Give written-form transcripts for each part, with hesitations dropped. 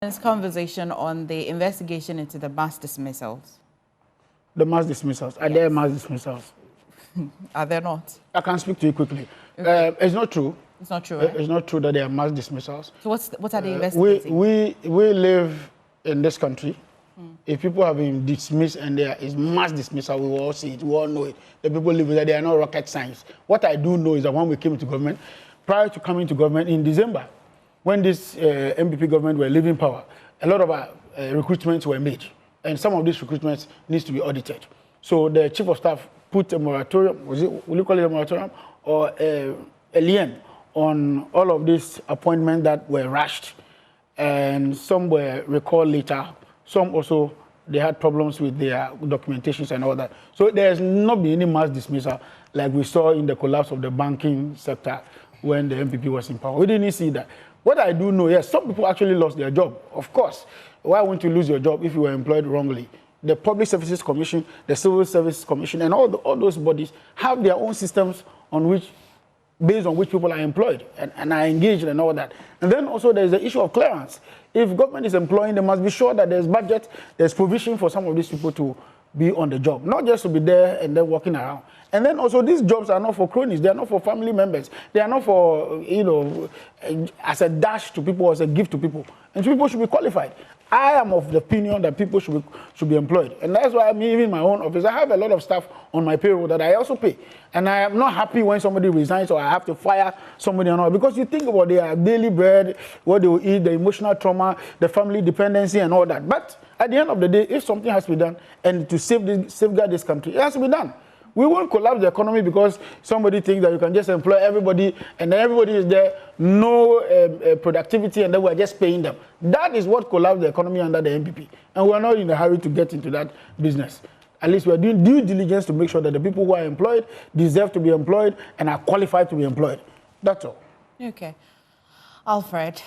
This conversation on the investigation into the mass dismissals. The mass dismissals. Are there mass dismissals? Are there not? I can speak to you quickly. Okay. It's not true. It's not true, right? It's not true that there are mass dismissals. So what are they investigating? We live in this country. If people have been dismissed and there is mass dismissal, we will all see it, we all know it. The people live with that, they are not rocket science. What I do know is that when we came to government, prior to coming to government in December, when this MPP government were leaving power, a lot of recruitments were made. And some of these recruitments needs to be audited. So the chief of staff put a moratorium, will you call it a moratorium, or a lien on all of these appointments that were rushed. And some were recalled later. Some also, they had problems with their documentations and all that. So there's not been any mass dismissal like we saw in the collapse of the banking sector when the MPP was in power. We didn't see that. What I do know, yes, some people actually lost their job. Of course, why won't you lose your job if you were employed wrongly? The Public Services Commission, the Civil Service Commission, and all those bodies have their own systems based on which people are employed and are engaged and all that. And then also there's the issue of clearance. If government is employing, they must be sure that there's budget, there's provision for some of these people to be on the job, not just to be there and then walking around. And then also these jobs are not for cronies, they are not for family members, they are not for, as a dash to people, as a gift to people. And people should be qualified. I am of the opinion that people should be employed. And that's why I'm even in my own office. I have a lot of staff on my payroll that I also pay. And I am not happy when somebody resigns or I have to fire somebody or not. Because you think about their daily bread, what they will eat, the emotional trauma, the family dependency and all that. But at the end of the day, if something has to be done and to safeguard this country, it has to be done. We won't collapse the economy because somebody thinks that you can just employ everybody and then everybody is there, no productivity, and then we're just paying them. That is what collapsed the economy under the MPP. And we're not in a hurry to get into that business. At least we're doing due diligence to make sure that the people who are employed deserve to be employed and are qualified to be employed. That's all. Okay. Alfred.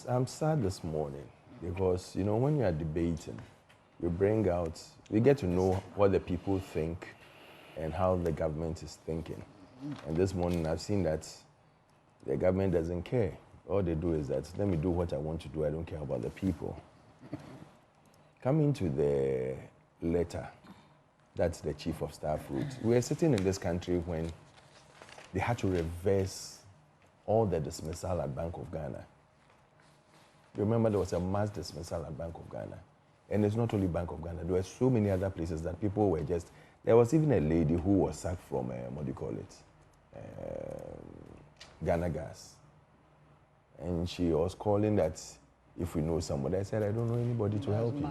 I'm sad this morning because, when you are debating, we get to know what the people think and how the government is thinking. And this morning I've seen that the government doesn't care. All they do is that, let me do what I want to do, I don't care about the people. Coming to the letter that the chief of staff wrote, we were sitting in this country when they had to reverse all the dismissal at Bank of Ghana. You remember there was a mass dismissal at Bank of Ghana. And it's not only Bank of Ghana. There were so many other places that people were just... There was even a lady who was sacked from, Ghana Gas. And she was calling that if we know somebody. I said, I don't know anybody to help you.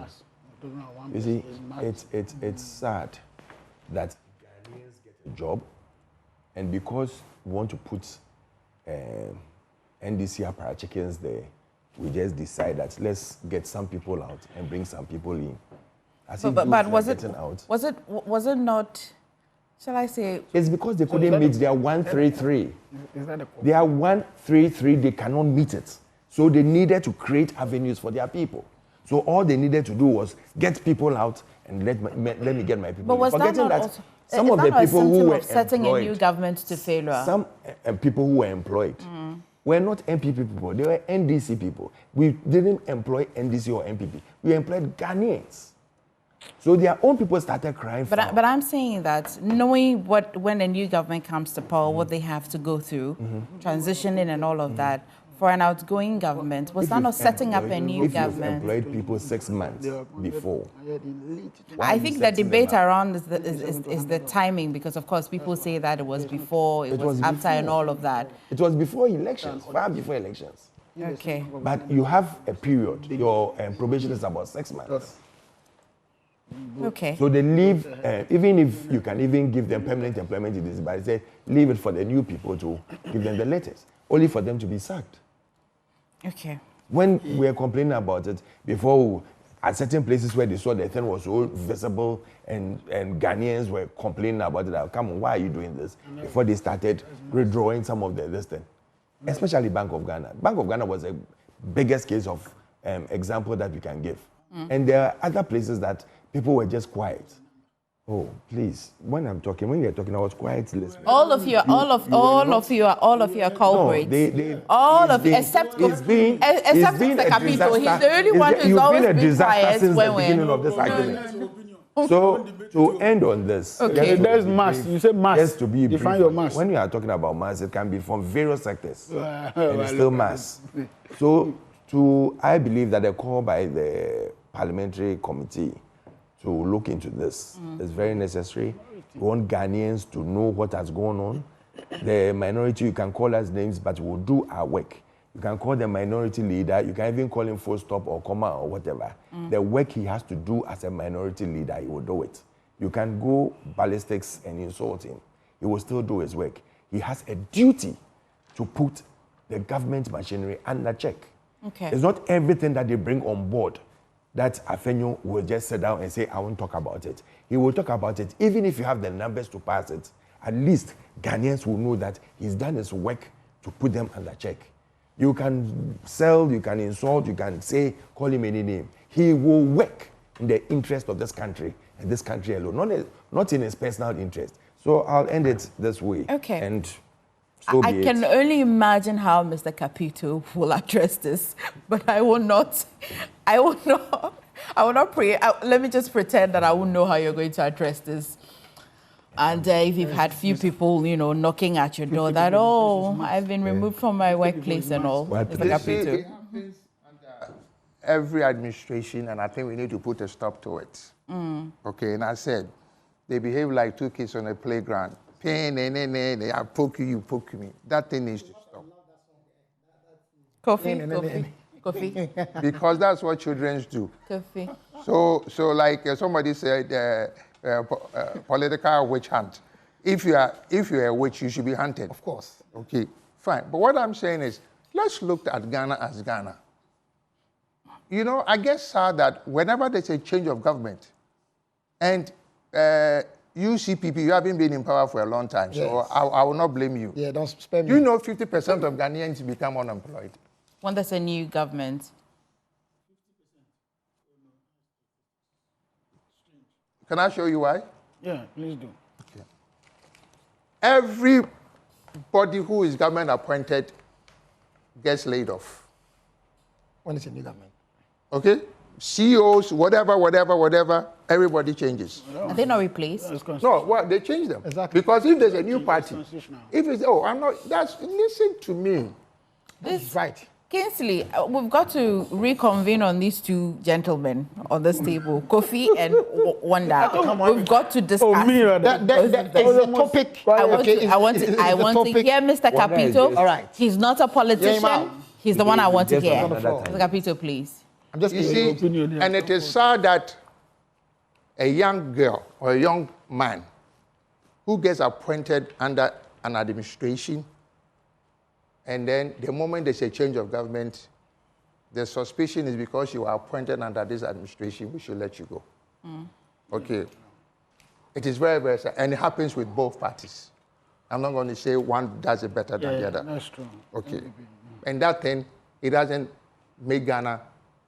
You see, it's sad that Ghanaians get a job, and because we want to put NDC apara chickens there, we just decide that let's get some people out and bring some people in. But was it not, shall I say? It's because they couldn't meet their 133. Their 133, they cannot meet it. So they needed to create avenues for their people. So all they needed to do was get people out and let me get my people. But was that not also, some of the people who were setting a new government to failure? Some people who were employed were not MPP people, they were NDC people. We didn't employ NDC or MPP. We employed Ghanaians. So their own people started crying. But I'm saying that knowing when a new government comes to power, what they have to go through, transitioning and all of that, for an outgoing government, was that not setting up a new government? If you've employed people 6 months before. I think the debate around is the timing, because of course people say that it was before, it was after, and all of that. It was before elections, far before elections. Okay. But you have a period. Your probation is about 6 months. Okay. So they leave, even if you can even give them permanent employment in this, but they say leave it for the new people to give them the letters, only for them to be sacked. Okay. When we were complaining about it before, at certain places where they saw the thing was so visible and Ghanaians were complaining about it, come on, why are you doing this? Before they started redrawing some of this thing, especially Bank of Ghana. Bank of Ghana was the biggest case of example that we can give. And there are other places that people were just quiet. Oh, please. When you're talking, I was quiet listening. All of you are culprits. All of you, except Mr. Capito. He's the only one who's always been quiet since when the beginning of this argument. So to end on this, okay, there's mass. You say mass. Just to be define your mass. When you are talking about mass, it can be from various sectors, and it's still mass. So I believe that a call by the parliamentary committee to look into this is very necessary. We want Ghanaians to know what has gone on. The minority, you can call us names, but we'll do our work. You can call the minority leader. You can even call him full stop or comma or whatever. The work he has to do as a minority leader, he will do it. You can go ballistics and insult him. He will still do his work. He has a duty to put the government machinery under check. Okay. It's not everything that they bring on board that Afenyo will just sit down and say, I won't talk about it. He will talk about it. Even if you have the numbers to pass it, at least Ghanaians will know that he's done his work to put them under check. You can sell, you can insult, you can say, call him any name. He will work in the interest of this country and this country alone, not in his personal interest. So I'll end it this way. Okay. And so I can only imagine how Mr. Capito will address this, but I will not pray. Let me just pretend that I won't know how you're going to address this. And if you've had few people, knocking at your door that, I've been removed from my workplace and all, Mr. Capito. It happens under every administration, and I think we need to put a stop to it. Okay, and I said, they behave like two kids on a playground. I poke you, you poke me. That thing needs to stop. Kofi. Because that's what children do. Kofi. So like somebody said, political witch hunt. If you're a witch, you should be hunted. Of course. Okay, fine. But what I'm saying is, let's look at Ghana as Ghana. I guess, sir, that whenever there's a change of government, and UCPP, you haven't been in power for a long time, so yes. I will not blame you. Yeah, don't spend me. 50% of Ghanaians become unemployed. When there's a new government. Can I show you why? Yeah, please do. Okay. Everybody who is government appointed gets laid off. When it's a new government. Okay? CEOs, whatever, everybody changes. Are they not replaced? No, well, they change them. Exactly. Because if there's a new party, if it's, listen to me. That's right. Kingsley, we've got to reconvene on these two gentlemen on this table, Kofi and Wonder. We've got to discuss. Oh, me, that is the topic. I want to hear Mr. Capito. All right. He's not a politician. He's the one I want to hear. Mr. Mr. Capito, please. I'm just You see, and it is sad that a young girl or a young man who gets appointed under an administration, and then the moment there's a change of government, the suspicion is because you were appointed under this administration, we should let you go. Okay. It is very, very sad. And it happens with both parties. I'm not going to say one does it better than the other. That's true. Okay. And that thing, it doesn't make Ghana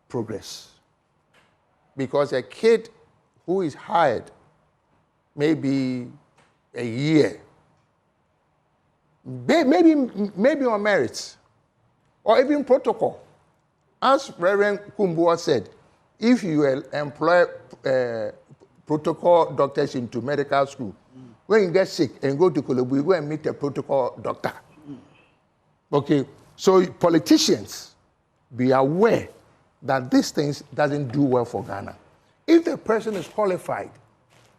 progress. Because a kid who is hired maybe a year, maybe on merits, or even protocol. As Reverend Kumbua said, if you employ protocol doctors into medical school, when you get sick and go to Kolobu, you go and meet a protocol doctor. Okay, so politicians, be aware that these things doesn't do well for Ghana. If the person is qualified,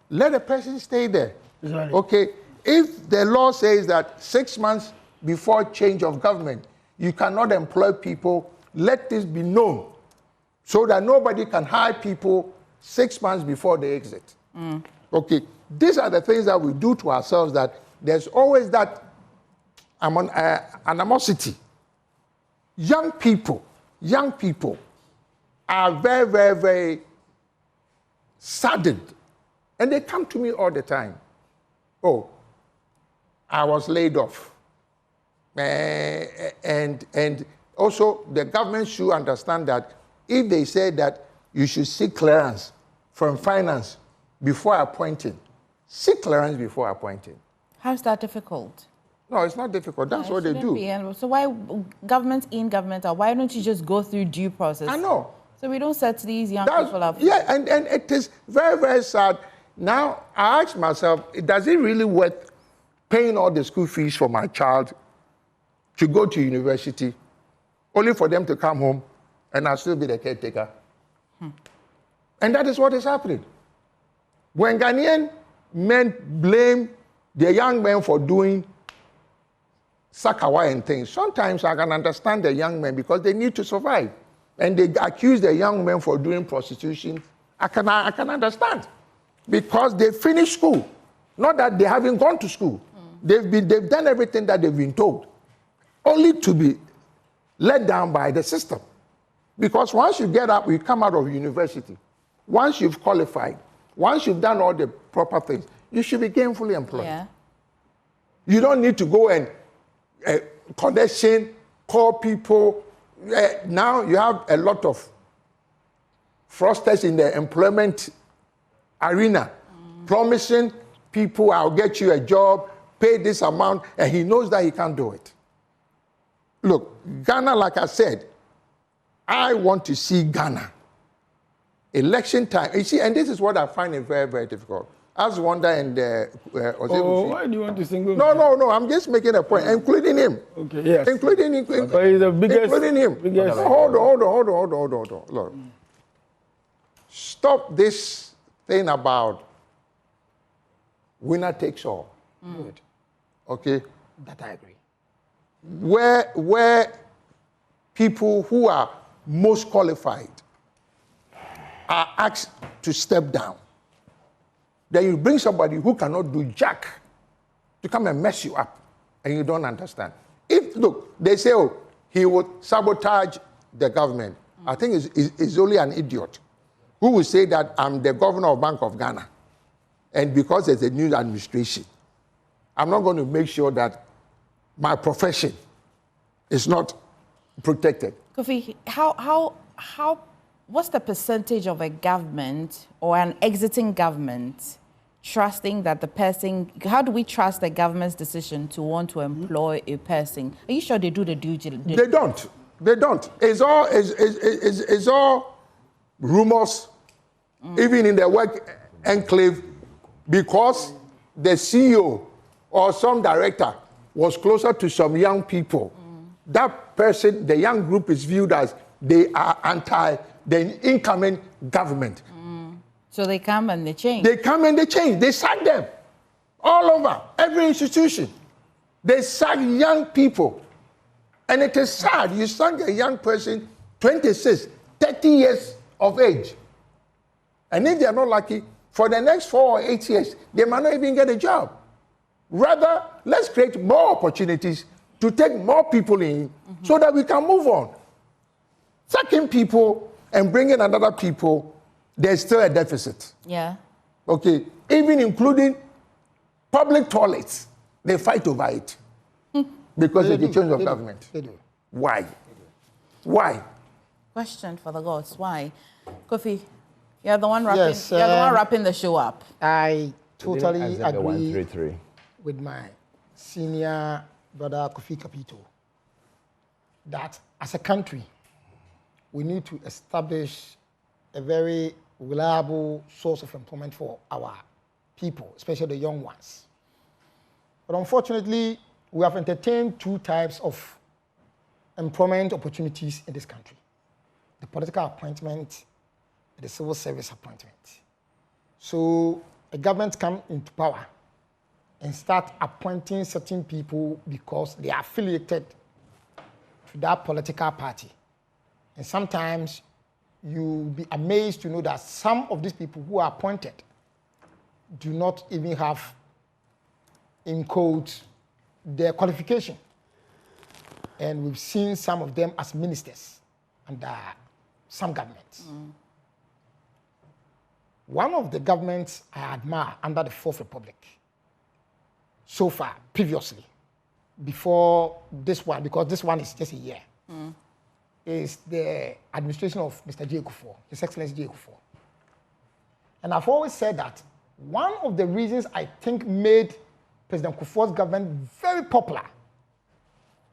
let the person stay there. Exactly. Okay, if the law says that 6 months before change of government, you cannot employ people, let this be known so that nobody can hire people 6 months before they exit. Okay, these are the things that we do to ourselves, that there's always that animosity. Young people are very, very, very saddened. And they come to me all the time. Oh, I was laid off. And also, the government should understand that if they say that you should seek clearance from finance before appointing, seek clearance before appointing. How's that difficult? No, it's not difficult. That's what they do. So why government in, government out? Why don't you just go through due process? I know. So we don't set these young people up. Yeah, and it is very, very sad. Now, I ask myself, does it really worth paying all the school fees for my child to go to university, only for them to come home and I'll still be the caretaker? And that is what is happening. When Ghanaian men blame the young men for doing Sakawa and things, sometimes I can understand the young men because they need to survive. And they accuse the young men for doing prostitution. I can understand. Because they finished school. Not that they haven't gone to school. They've done everything that they've been told, only to be let down by the system. Because once you get up, you come out of university, once you've qualified, once you've done all the proper things, you should be gainfully employed. Yeah. You don't need to go and connection, call people. Now you have a lot of fraudsters in the employment arena, promising people, I'll get you a job, pay this amount, and he knows that he can't do it. Look, Ghana, like I said, I want to see Ghana. Election time, you see, and this is what I find it very, very difficult. As Wonder and why do you want to single? No, I'm just making a point, including him. Okay, yes. Including him. But he's the biggest, including him. Biggest. Hold on. Look. Stop this thing about winner takes all. Good. Okay? That I agree. Where people who are most qualified are asked to step down. Then you bring somebody who cannot do jack to come and mess you up, and you don't understand. Look, they say, oh, he would sabotage the government. I think it's only an idiot who will say that I'm the governor of Bank of Ghana, and because there's a new administration, I'm not going to make sure that my profession is not protected. Kofi, what's the percentage of a government or an exiting government trusting that the person, how do we trust the government's decision to want to employ a person? Are you sure they do the due diligence? They don't. It's all rumors, even in the work enclave, because the CEO or some director was closer to some young people. That person, the young group, is viewed as they are anti the incoming government. So they come and they change. They come and they change. They sack them all over, every institution. They sack young people. And it is sad. You sack a young person, 26, 30 years of age. And if they are not lucky, for the next 4 or 8 years, they might not even get a job. Rather, let's create more opportunities to take more people in so that we can move on. Sacking people and bringing another people, there's still a deficit. Yeah. Okay, even including public toilets, they fight over it because of the change of government. They do. Why? Why? Question for the gods. Why? Kofi, you're the one wrapping. Yes, you're the one wrapping the show up. I totally agree 133. with my senior brother Kofi Capito that as a country, we need to establish a very reliable source of employment for our people, especially the young ones. But unfortunately, we have entertained two types of employment opportunities in this country: the political appointment and the civil service appointment. So a government comes into power and start appointing certain people because they are affiliated to that political party. And sometimes you'll be amazed to know that some of these people who are appointed do not even have, in quotes, their qualification. And we've seen some of them as ministers under some governments. One of the governments I admire under the Fourth Republic, so far, previously, before this one, because this one is just a year, is the administration of Mr. J. Kufuor, His Excellency J. Kufuor. And I've always said that one of the reasons I think made President Kufuor's government very popular,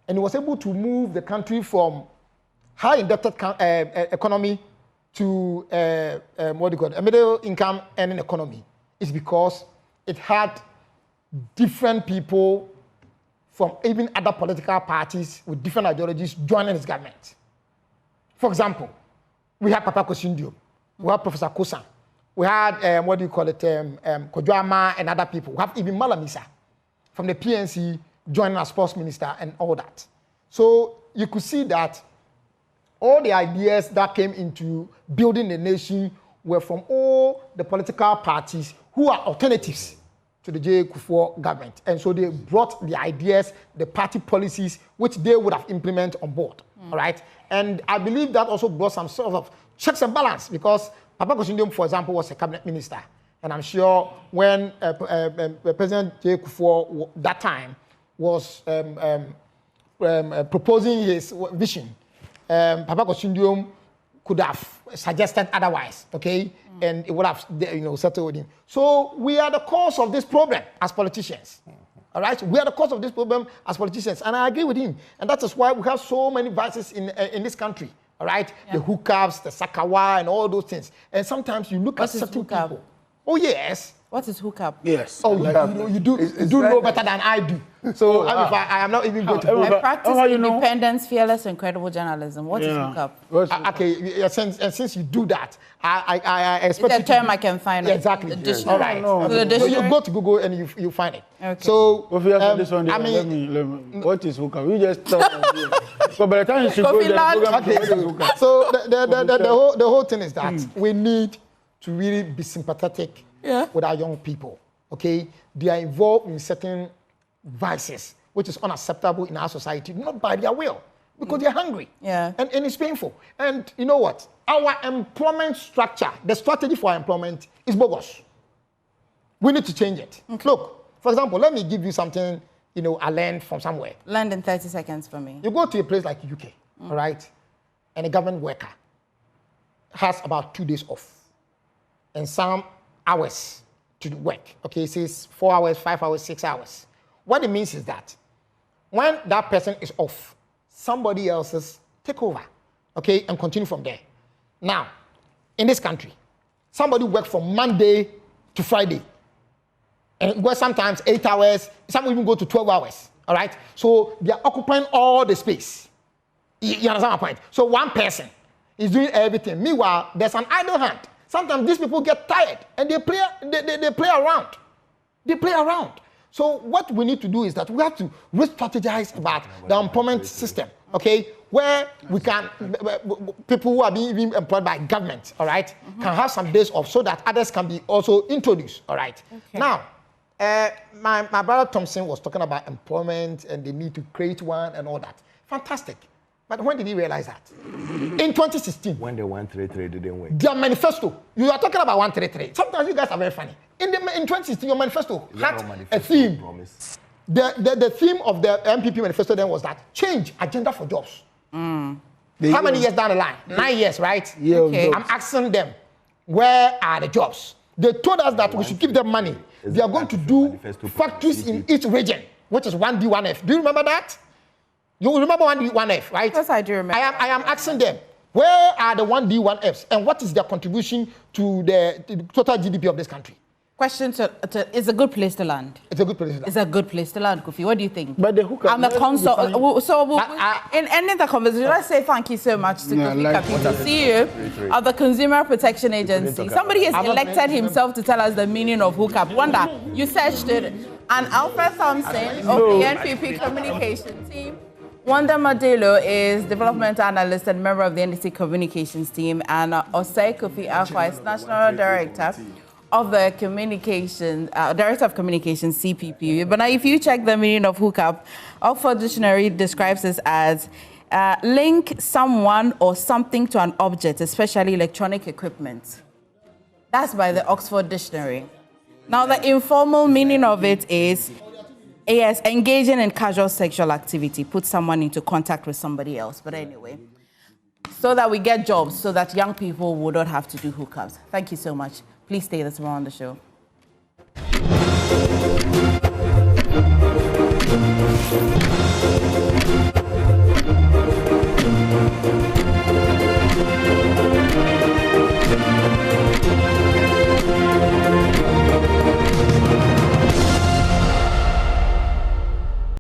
and he was able to move the country from high indebted economy to a middle income earning economy, is because it had different people from even other political parties with different ideologies joining his government. For example, we had Papa Kosindio, we had Professor Kosan, we had Kojoama and other people. We have even Malamisa from the PNC joining as sports minister and all that. So you could see that all the ideas that came into building the nation were from all the political parties who are alternatives to the J. Kufuor government. And so they brought the ideas, the party policies, which they would have implemented on board. All right? And I believe that also brought some sort of checks and balance, because Papa Kosindium, for example, was a cabinet minister. And I'm sure when President J. Kufuor that time was proposing his vision, Papa Kosindium could have suggested otherwise, okay? And it would have, settled with him. So we are the cause of this problem as politicians. All right? We are the cause of this problem as politicians. And I agree with him. And that is why we have so many vices in this country. All right? Yeah. The hookups, the sakawa, and all those things. And sometimes you look at certain people. Oh, yes. What is hookup? Yes. Oh, you do know better than I do. So I am not even going to go. I practice independence, fearless, and credible journalism. What is hookup? Okay, since you do that, I expect it's a term I can find. Yeah, exactly. Yes. All right. So you go to Google and you find it. Okay. So this one, let me, what is hookup? You just tell me. So by the time you should go there, okay. So the whole thing is that we need to really be sympathetic with our young people, okay? They are involved in certain vices, which is unacceptable in our society, not by their will, because they're hungry. Yeah. And it's painful. And you know what? Our employment structure, the strategy for our employment is bogus. We need to change it. Okay. Look, for example, let me give you something, I learned from somewhere. Learned in 30 seconds for me. You go to a place like UK, all right? And a government worker has about 2 days off and some hours to work. Okay, it says 4 hours, 5 hours, 6 hours. What it means is that when that person is off, somebody else's take over, okay, and continue from there. Now, in this country, somebody works from Monday to Friday, and works sometimes 8 hours, some even go to 12 hours, all right? So they are occupying all the space. You understand my point? So one person is doing everything. Meanwhile, there's an idle hand. Sometimes these people get tired and they play around. They play around. So what we need to do is that we have to re-strategize about the employment system, okay? Where we can, people who are being employed by government, all right, can have some days off so that others can be also introduced, all right? Okay. Now, my brother Thompson was talking about employment and the need to create one and all that. Fantastic. But when did he realize that? In 2016. When the 133 didn't work. Their manifesto. You are talking about 133. Sometimes you guys are very funny. In 2016, your manifesto had a theme. The theme of the MPP manifesto then was that change agenda for jobs. How many years down the line? 9 years, right? Yeah, okay. I'm asking them, where are the jobs? They told us that we should give them money. They are going to do factories in each region, which is 1D, 1F. Do you remember that? You remember 1D, 1F, right? Yes, I do remember. I am asking them, where are the 1D, 1Fs, and what is their contribution to the total GDP of this country? Question it's a good place to land. It's a good place to land. It's a good place to land, Kofi. What do you think? But the hookup. I'm a consult. In ending the conversation, let's say thank you so much to Kofi Capito, CEO of the Consumer Protection Agency. Somebody has elected himself to tell us the meaning of hookup. Wonder, you searched it. And Alfred Thompson of the NPP communication team. Wonder Madilo is development analyst and member of the NDC communications team, and Osei Kofi Akwa is national director of the director of communications CPP. But now, if you check the meaning of hookup, Oxford Dictionary describes this as link someone or something to an object, especially electronic equipment. That's by the Oxford Dictionary. Now, the informal meaning of it is, yes, engaging in casual sexual activity, put someone into contact with somebody else. But anyway, so that we get jobs, so that young people would not have to do hookups. Thank you so much. Please stay this more on the show.